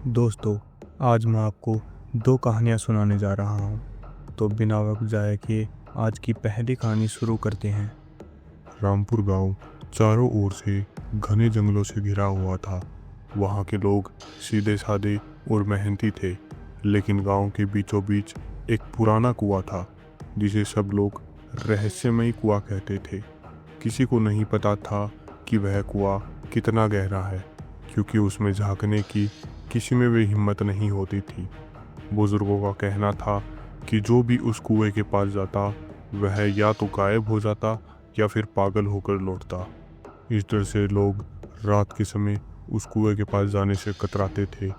दोस्तों, आज मैं आपको दो कहानियाँ सुनाने जा रहा हूँ। तो बिना वक्त जाए किए आज की पहली कहानी शुरू करते हैं। रामपुर गांव चारों ओर से घने जंगलों से घिरा हुआ था। वहाँ के लोग सीधे साधे और मेहनती थे, लेकिन गांव के बीचों बीच एक पुराना कुआं था जिसे सब लोग रहस्यमयी कुआं कहते थे। किसी को नहीं पता था कि वह कुआं कितना गहरा है, क्योंकि उसमें झांकने की किसी में भी हिम्मत नहीं होती थी। बुजुर्गों का कहना था कि जो भी उस कुएं के पास जाता वह या तो गायब हो जाता या फिर पागल होकर लौटता। इस डर से लोग रात के समय उस कुएं के पास जाने से कतराते थे।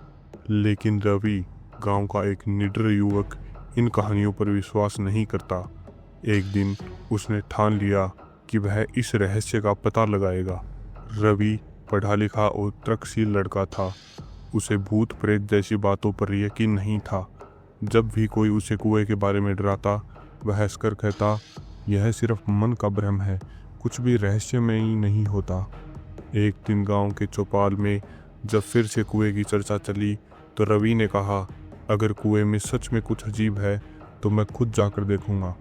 लेकिन रवि, गांव का एक निडर युवक, इन कहानियों पर विश्वास नहीं करता। एक दिन उसने ठान लिया कि वह इस रहस्य का पता लगाएगा। रवि पढ़ा लिखा और तर्कशील लड़का था। उसे भूत प्रेत जैसी बातों पर यकीन नहीं था। जब भी कोई उसे कुएं के बारे में डराता, वह हंसकर कहता, यह सिर्फ मन का भ्रम है, कुछ भी रहस्यमयी नहीं होता। एक दिन गांव के चौपाल में जब फिर से कुएं की चर्चा चली तो रवि ने कहा, अगर कुएं में सच में कुछ अजीब है तो मैं खुद जाकर देखूंगा।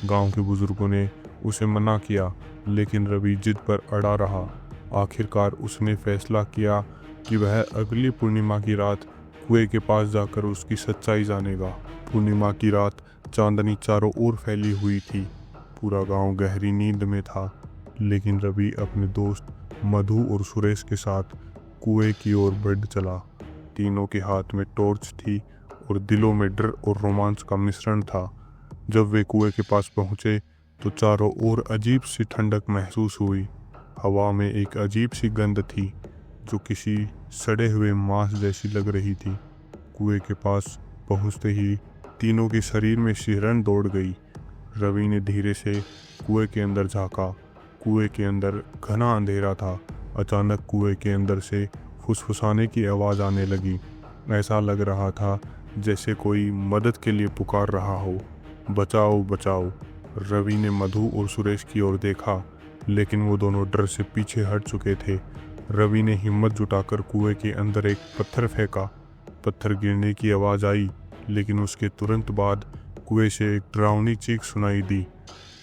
गांव के बुजुर्गों ने उसे मना किया, लेकिन रवि जिद पर अड़ा रहा। आखिरकार उसने फैसला किया कि वह अगली पूर्णिमा की रात कुएं के पास जाकर उसकी सच्चाई जानेगा। पूर्णिमा की रात चांदनी चारों ओर फैली हुई थी। पूरा गांव गहरी नींद में था, लेकिन रवि अपने दोस्त मधु और सुरेश के साथ कुएं की ओर बढ़ चला। तीनों के हाथ में टॉर्च थी और दिलों में डर और रोमांच का मिश्रण था। जब वे कुएं के पास पहुंचे तो चारों ओर अजीब सी ठंडक महसूस हुई। हवा में एक अजीब सी गंध थी जो किसी सड़े हुए मांस जैसी लग रही थी। कुएं के पास पहुंचते ही तीनों के शरीर में सिहरन दौड़ गई। रवि ने धीरे से कुएं के अंदर झांका। कुएं के अंदर घना अंधेरा था। अचानक कुएं के अंदर से फुसफुसाने की आवाज़ आने लगी। ऐसा लग रहा था जैसे कोई मदद के लिए पुकार रहा हो, बचाओ बचाओ। रवि ने मधु और सुरेश की ओर देखा, लेकिन वो दोनों डर से पीछे हट चुके थे। रवि ने हिम्मत जुटाकर कुएं के अंदर एक पत्थर फेंका। पत्थर गिरने की आवाज़ आई, लेकिन उसके तुरंत बाद कुएं से एक डरावनी चीख सुनाई दी।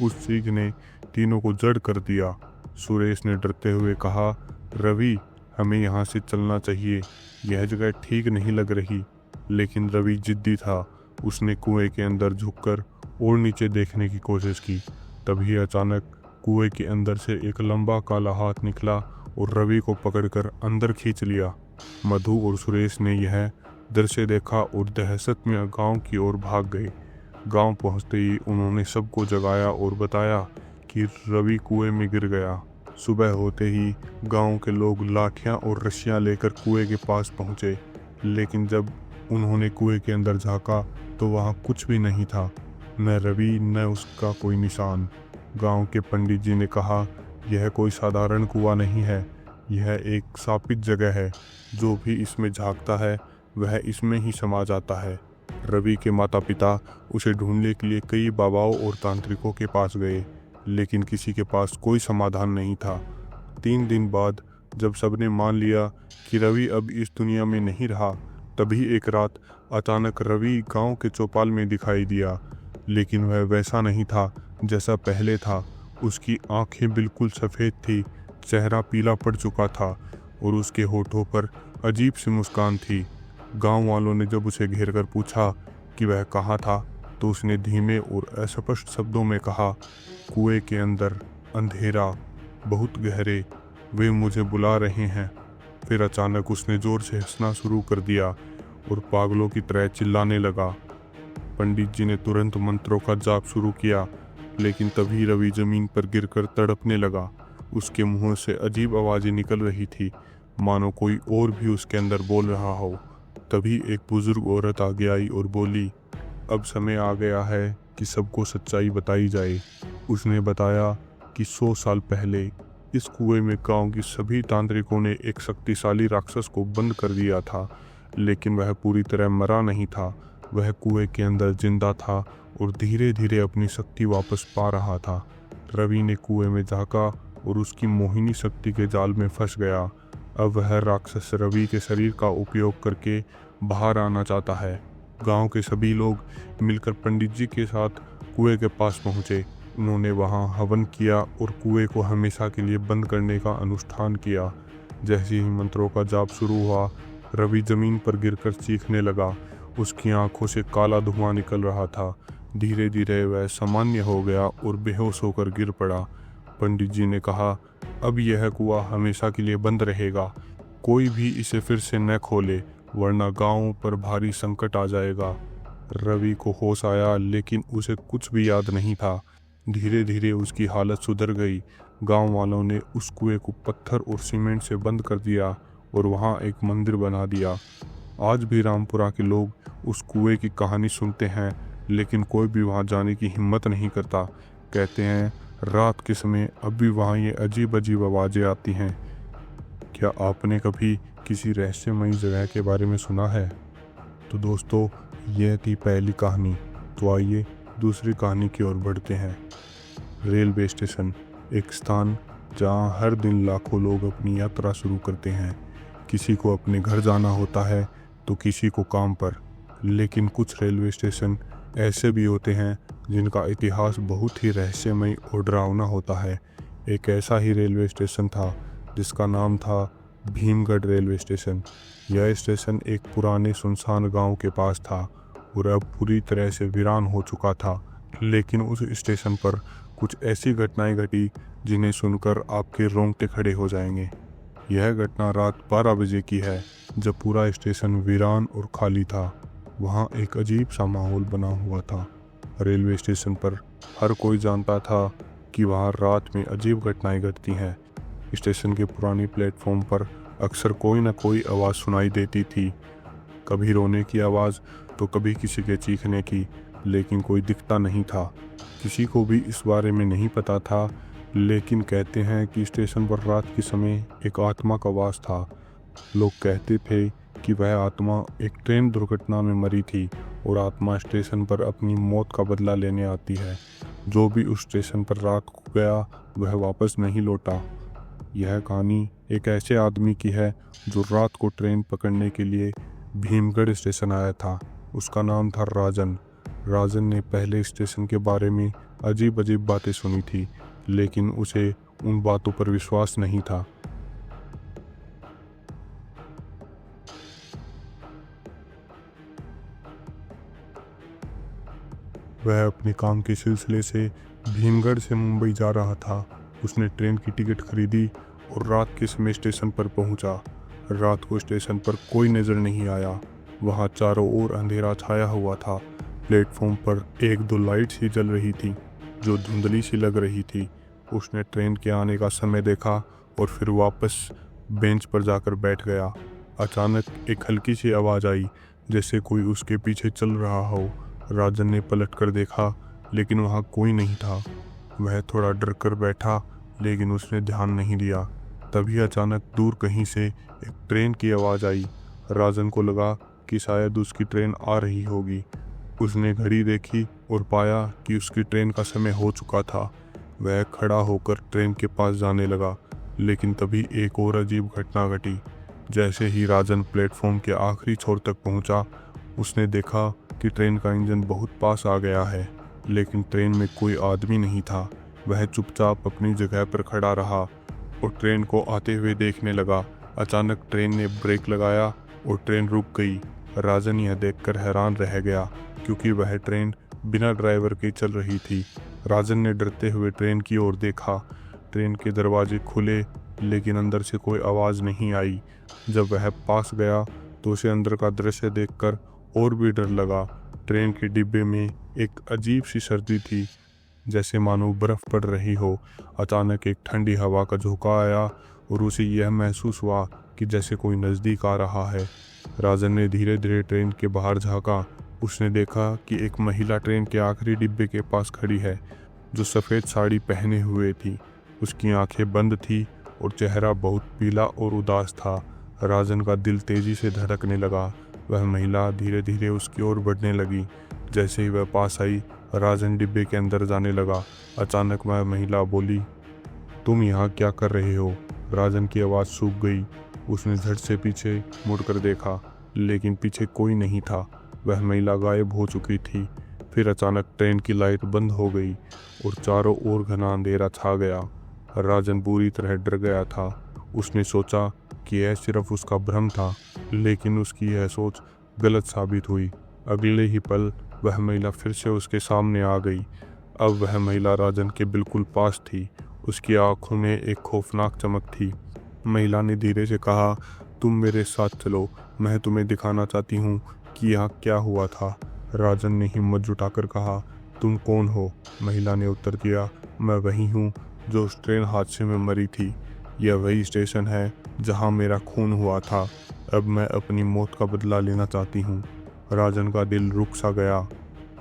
उस चीख ने तीनों को जड़ कर दिया। सुरेश ने डरते हुए कहा, रवि, हमें यहाँ से चलना चाहिए, यह जगह ठीक नहीं लग रही। लेकिन रवि जिद्दी था। उसने कुएं के अंदर झुककर और नीचे देखने की कोशिश की। तभी अचानक कुएं के अंदर से एक लंबा काला हाथ निकला और रवि को पकड़कर अंदर खींच लिया। मधु और सुरेश ने यह दृश्य देखा और दहशत में गांव की ओर भाग गए। गांव पहुंचते ही उन्होंने सबको जगाया और बताया कि रवि कुएं में गिर गया। सुबह होते ही गांव के लोग लाठियां और रस्सियां लेकर कुएं के पास पहुंचे, लेकिन जब उन्होंने कुएं के अंदर झांका तो वहां कुछ भी नहीं था, न रवि न उसका कोई निशान। गांव के पंडित जी ने कहा, यह कोई साधारण कुआं नहीं है, यह एक शापित जगह है। जो भी इसमें झांकता है वह इसमें ही समा जाता है। रवि के माता पिता उसे ढूंढने के लिए कई बाबाओं और तांत्रिकों के पास गए, लेकिन किसी के पास कोई समाधान नहीं था। 3 दिन बाद जब सबने मान लिया कि रवि अब इस दुनिया में नहीं रहा, तभी एक रात अचानक रवि गांव के चौपाल में दिखाई दिया। लेकिन वह वैसा नहीं था जैसा पहले था। उसकी आंखें बिल्कुल सफ़ेद थी, चेहरा पीला पड़ चुका था और उसके होठों पर अजीब सी मुस्कान थी। गांव वालों ने जब उसे घेर कर पूछा कि वह कहाँ था, तो उसने धीमे और अस्पष्ट शब्दों में कहा, कुएं के अंदर, अंधेरा, बहुत गहरे, वे मुझे बुला रहे हैं। फिर अचानक उसने ज़ोर से हंसना शुरू कर दिया और पागलों की तरह चिल्लाने लगा। पंडित जी ने तुरंत मंत्रों का जाप शुरू किया, लेकिन तभी रवि जमीन पर गिरकर तड़पने लगा। उसके मुंह से अजीब आवाज़ें निकल रही थी, मानो कोई और भी उसके अंदर बोल रहा हो। तभी एक बुजुर्ग औरत आगे आई और बोली, अब समय आ गया है कि सबको सच्चाई बताई जाए। उसने बताया कि 100 साल पहले इस कुएं में गांव की सभी तांत्रिकों ने एक शक्तिशाली राक्षस को बंद कर दिया था, लेकिन वह पूरी तरह मरा नहीं था। वह कुएं के अंदर जिंदा था और धीरे धीरे अपनी शक्ति वापस पा रहा था। रवि ने कुएं में झांका और उसकी मोहिनी शक्ति के जाल में फंस गया। अब वह राक्षस रवि के शरीर का उपयोग करके बाहर आना चाहता है। गांव के सभी लोग मिलकर पंडित जी के साथ कुएं के पास पहुंचे। उन्होंने वहां हवन किया और कुएं को हमेशा के लिए बंद करने का अनुष्ठान किया। जैसे ही मंत्रों का जाप शुरू हुआ, रवि जमीन पर गिरकर चीखने लगा। उसकी आंखों से काला धुआं निकल रहा था। धीरे धीरे वह सामान्य हो गया और बेहोश होकर गिर पड़ा। पंडित जी ने कहा, अब यह कुआं हमेशा के लिए बंद रहेगा। कोई भी इसे फिर से न खोले, वरना गांव पर भारी संकट आ जाएगा। रवि को होश आया, लेकिन उसे कुछ भी याद नहीं था। धीरे धीरे उसकी हालत सुधर गई। गांव वालों ने उस कुएं को पत्थर और सीमेंट से बंद कर दिया और वहां एक मंदिर बना दिया। आज भी रामपुरा के लोग उस कुएं की कहानी सुनते हैं, लेकिन कोई भी वहां जाने की हिम्मत नहीं करता। कहते हैं रात के समय अब भी वहां ये अजीब अजीब आवाज़ें आती हैं। क्या आपने कभी किसी रहस्यमयी जगह के बारे में सुना है? तो दोस्तों, यह थी पहली कहानी। तो आइए दूसरी कहानी की ओर बढ़ते हैं। रेलवे स्टेशन, एक स्थान जहां हर दिन लाखों लोग अपनी यात्रा शुरू करते हैं। किसी को अपने घर जाना होता है तो किसी को काम पर। लेकिन कुछ रेलवे स्टेशन ऐसे भी होते हैं जिनका इतिहास बहुत ही रहस्यमय और डरावना होता है। एक ऐसा ही रेलवे स्टेशन था जिसका नाम था भीमगढ़ रेलवे स्टेशन। यह स्टेशन एक पुराने सुनसान गांव के पास था और अब पूरी तरह से वीरान हो चुका था। लेकिन उस स्टेशन पर कुछ ऐसी घटनाएं घटी जिन्हें सुनकर आपके रोंगटे खड़े हो जाएंगे। यह घटना रात 12 बजे की है, जब पूरा स्टेशन वीरान और खाली था। वहाँ एक अजीब सा माहौल बना हुआ था। रेलवे स्टेशन पर हर कोई जानता था कि वहाँ रात में अजीब घटनाएं घटती हैं। स्टेशन के पुरानी प्लेटफॉर्म पर अक्सर कोई न कोई आवाज़ सुनाई देती थी, कभी रोने की आवाज़ तो कभी किसी के चीखने की, लेकिन कोई दिखता नहीं था। किसी को भी इस बारे में नहीं पता था, लेकिन कहते हैं कि स्टेशन पर रात के समय एक आत्मा का वास था। लोग कहते थे कि वह आत्मा एक ट्रेन दुर्घटना में मरी थी और आत्मा स्टेशन पर अपनी मौत का बदला लेने आती है। जो भी उस स्टेशन पर रात को गया वह वापस नहीं लौटा। यह कहानी एक ऐसे आदमी की है जो रात को ट्रेन पकड़ने के लिए भीमगढ़ स्टेशन आया था। उसका नाम था राजन। राजन ने पहले स्टेशन के बारे में अजीब अजीब बातें सुनी थी, लेकिन उसे उन बातों पर विश्वास नहीं था। वह अपने काम के सिलसिले से भीमगढ़ से मुंबई जा रहा था। उसने ट्रेन की टिकट खरीदी और रात के समय स्टेशन पर पहुंचा। रात को स्टेशन पर कोई नज़र नहीं आया। वहां चारों ओर अंधेरा छाया हुआ था। प्लेटफॉर्म पर एक दो लाइट्स ही जल रही थी जो धुंधली सी लग रही थी। उसने ट्रेन के आने का समय देखा और फिर वापस बेंच पर जाकर बैठ गया। अचानक एक हल्की सी आवाज़ आई, जैसे कोई उसके पीछे चल रहा हो। राजन ने पलट कर देखा, लेकिन वहाँ कोई नहीं था। वह थोड़ा डर कर बैठा, लेकिन उसने ध्यान नहीं दिया। तभी अचानक दूर कहीं से एक ट्रेन की आवाज़ आई। राजन को लगा कि शायद उसकी ट्रेन आ रही होगी। उसने घड़ी देखी और पाया कि उसकी ट्रेन का समय हो चुका था। वह खड़ा होकर ट्रेन के पास जाने लगा, लेकिन तभी एक और अजीब घटना घटी। जैसे ही राजन प्लेटफॉर्म के आखिरी छोर तक पहुंचा, उसने देखा कि ट्रेन का इंजन बहुत पास आ गया है, लेकिन ट्रेन में कोई आदमी नहीं था। वह चुपचाप अपनी जगह पर खड़ा रहा और ट्रेन को आते हुए देखने लगा। अचानक ट्रेन ने ब्रेक लगाया और ट्रेन रुक गई। राजन यह देखकर हैरान रह गया, क्योंकि वह ट्रेन बिना ड्राइवर के चल रही थी। राजन ने डरते हुए ट्रेन की ओर देखा। ट्रेन के दरवाजे खुले, लेकिन अंदर से कोई आवाज़ नहीं आई। जब वह पास गया तो उसे अंदर का दृश्य देखकर और भी डर लगा। ट्रेन के डिब्बे में एक अजीब सी सर्दी थी, जैसे मानो बर्फ़ पड़ रही हो। अचानक एक ठंडी हवा का झोंका आया और उसे यह महसूस हुआ कि जैसे कोई नज़दीक आ रहा है। राजन ने धीरे धीरे ट्रेन के बाहर झांका। उसने देखा कि एक महिला ट्रेन के आखिरी डिब्बे के पास खड़ी है, जो सफ़ेद साड़ी पहने हुए थी। उसकी आंखें बंद थी और चेहरा बहुत पीला और उदास था। राजन का दिल तेज़ी से धड़कने लगा। वह महिला धीरे धीरे उसकी ओर बढ़ने लगी। जैसे ही वह पास आई, राजन डिब्बे के अंदर जाने लगा। अचानक वह महिला बोली, तुम यहाँ क्या कर रहे हो? राजन की आवाज़ सूख गई। उसने झट से पीछे मुड़कर देखा, लेकिन पीछे कोई नहीं था। वह महिला गायब हो चुकी थी। फिर अचानक ट्रेन की लाइट बंद हो गई और चारों ओर घना अंधेरा छा गया। राजन पूरी तरह डर गया था। उसने सोचा कि यह सिर्फ उसका भ्रम था, लेकिन उसकी यह सोच गलत साबित हुई। अगले ही पल वह महिला फिर से उसके सामने आ गई। अब वह महिला राजन के बिल्कुल पास थी। उसकी आंखों में एक खौफनाक चमक थी। महिला ने धीरे से कहा, तुम मेरे साथ चलो, मैं तुम्हें दिखाना चाहती हूँ कि यहाँ क्या हुआ था। राजन ने हिम्मत जुटाकर कहा, तुम कौन हो? महिला ने उत्तर दिया, मैं वही हूँ जो उस ट्रेन हादसे में मरी थी। यह वही स्टेशन है जहाँ मेरा खून हुआ था। अब मैं अपनी मौत का बदला लेना चाहती हूँ। राजन का दिल रुक सा गया।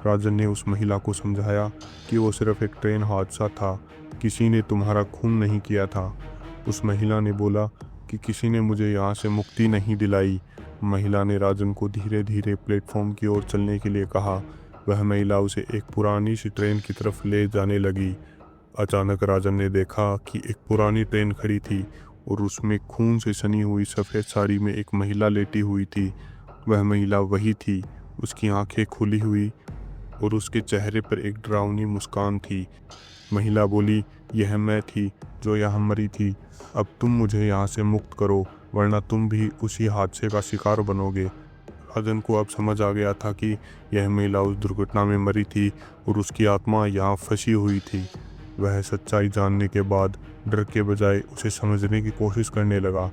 राजन ने उस महिला को समझाया कि वो सिर्फ एक ट्रेन हादसा था, किसी ने तुम्हारा खून नहीं किया था। उस महिला ने बोला कि किसी ने मुझे यहाँ से मुक्ति नहीं दिलाई। महिला ने राजन को धीरे धीरे प्लेटफॉर्म की ओर चलने के लिए कहा। वह महिला उसे एक पुरानी सी ट्रेन की तरफ ले जाने लगी। अचानक राजन ने देखा कि एक पुरानी ट्रेन खड़ी थी और उसमें खून से सनी हुई सफ़ेद साड़ी में एक महिला लेटी हुई थी। वह महिला वही थी। उसकी आंखें खुली हुई और उसके चेहरे पर एक डरावनी मुस्कान थी। महिला बोली, यह मैं थी जो यहाँ मरी थी। अब तुम मुझे यहाँ से मुक्त करो, वरना तुम भी उसी हादसे का शिकार बनोगे। राजन को अब समझ आ गया था कि यह महिला उस दुर्घटना में मरी थी और उसकी आत्मा यहाँ फंसी हुई थी। वह सच्चाई जानने के बाद डर के बजाय उसे समझने की कोशिश करने लगा।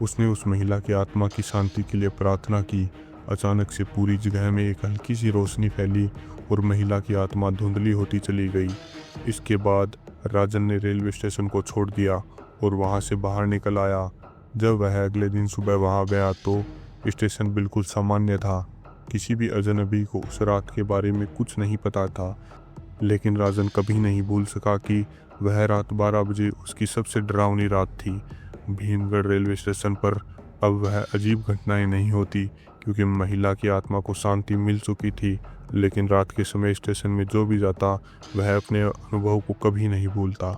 उसने उस महिला की आत्मा की शांति के लिए प्रार्थना की। अचानक से पूरी जगह में एक हल्की सी रोशनी फैली और महिला की आत्मा धुंधली होती चली गई। इसके बाद राजन ने रेलवे स्टेशन को छोड़ दिया और वहां से बाहर निकल आया। जब वह अगले दिन सुबह वहां गया तो स्टेशन बिल्कुल सामान्य था। किसी भी अजनबी को उस रात के बारे में कुछ नहीं पता था, लेकिन राजन कभी नहीं भूल सका कि वह रात 12 बजे उसकी सबसे डरावनी रात थी। भीमगढ़ रेलवे स्टेशन पर अब वह अजीब घटनाएं नहीं होती, क्योंकि महिला की आत्मा को शांति मिल चुकी थी। लेकिन रात के समय स्टेशन में जो भी जाता वह अपने अनुभव को कभी नहीं भूलता।